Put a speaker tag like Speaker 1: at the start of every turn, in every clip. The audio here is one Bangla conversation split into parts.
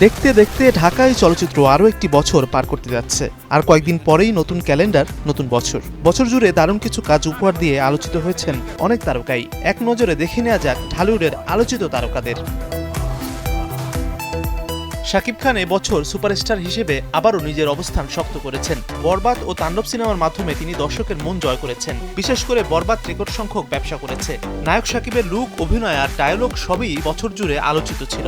Speaker 1: দেখতে দেখতে ঢাকায় চলচ্চিত্র আরও একটি বছর পার করতে যাচ্ছে। আর কয়েকদিন পরেই নতুন ক্যালেন্ডার, নতুন বছর। বছর জুড়ে দারুণ কিছু কাজ উপহার দিয়ে আলোচিত হয়েছেন অনেক তারকাই। এক নজরে দেখে নেওয়া যাক ঢালিউডের আলোচিত তারকাদের। শাকিব খান এবছর সুপারস্টার হিসেবে আবারও নিজের অবস্থান শক্ত করেছেন। বরবাদ ও তাণ্ডব সিনেমার মাধ্যমে তিনি দর্শকের মন জয় করেছেন। বিশেষ করে বরবাদ রেকর্ড সংখ্যক ব্যবসা করেছে। নায়ক শাকিবের লুক, অভিনয় আর ডায়ালগ সবই বছর জুড়ে আলোচিত ছিল।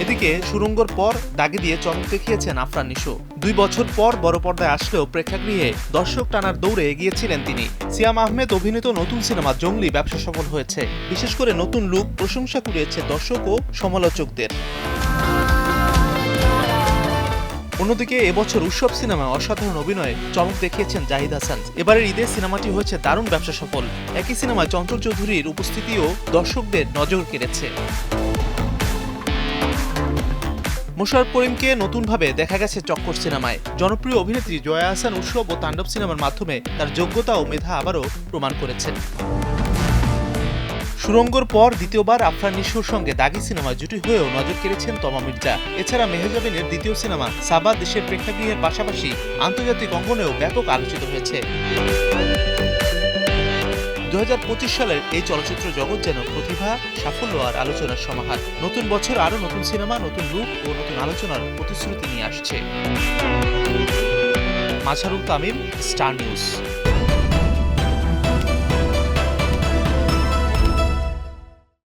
Speaker 1: এদিকে সুড়ঙ্গর পর দাগে দিয়ে চমক দেখিয়েছেন আফরান নিশো। 2 বছর পর বড় পর্দায় আসলেও প্রেক্ষাগৃহে দর্শক টানার দৌড়ে এগিয়েছিলেন তিনি। সিয়াম আহমেদ অভিনীত নতুন সিনেমা জঙ্গলি ব্যবসা সফল হয়েছে। বিশেষ করে নতুন লুক প্রশংসা কুড়িয়েছে দর্শক ও সমালোচকদের। অন্যদিকে এবছর উৎসব সিনেমায় অসাধারণ অভিনয়ে চমক দেখিয়েছেন জাহিদ হাসান। এবারের ঈদে সিনেমাটি হয়েছে দারুণ ব্যবসা সফল। একই সিনেমায় চঞ্চল চৌধুরীর উপস্থিতিও দর্শকদের নজর কেড়েছে। মোশাররফ করিমকে নতুনভাবে দেখা গেছে চক্কর সিনেমায়। জনপ্রিয় অভিনেত্রী জয়া আহসান উৎসব ও তাণ্ডব সিনেমার মাধ্যমে তার যোগ্যতা ও মেধা আবারও প্রমাণ করেছেন। সুড়ঙ্গর পর দ্বিতীয়বার আফরান নিশোর সঙ্গে দাগি সিনেমায় জুটি হয়েও নজর কেড়েছেন তমা মির্জা। এছাড়া মেহজাবিনের দ্বিতীয় সিনেমা সাবা দেশের প্রেক্ষাগৃহের পাশাপাশি আন্তর্জাতিক অঙ্গনেও ব্যাপক আলোচিত হয়েছে। 2025 সালের এই চলচ্চিত্র জগৎ যেন প্রতিভা, সাফল্য আর আলোচনার সমাহার। নতুন বছর আরও নতুন সিনেমা, নতুন রূপ ও নতুন আলোচনার প্রতিশ্রুতি নিয়ে আসছে। Mazharul Tamim, star news.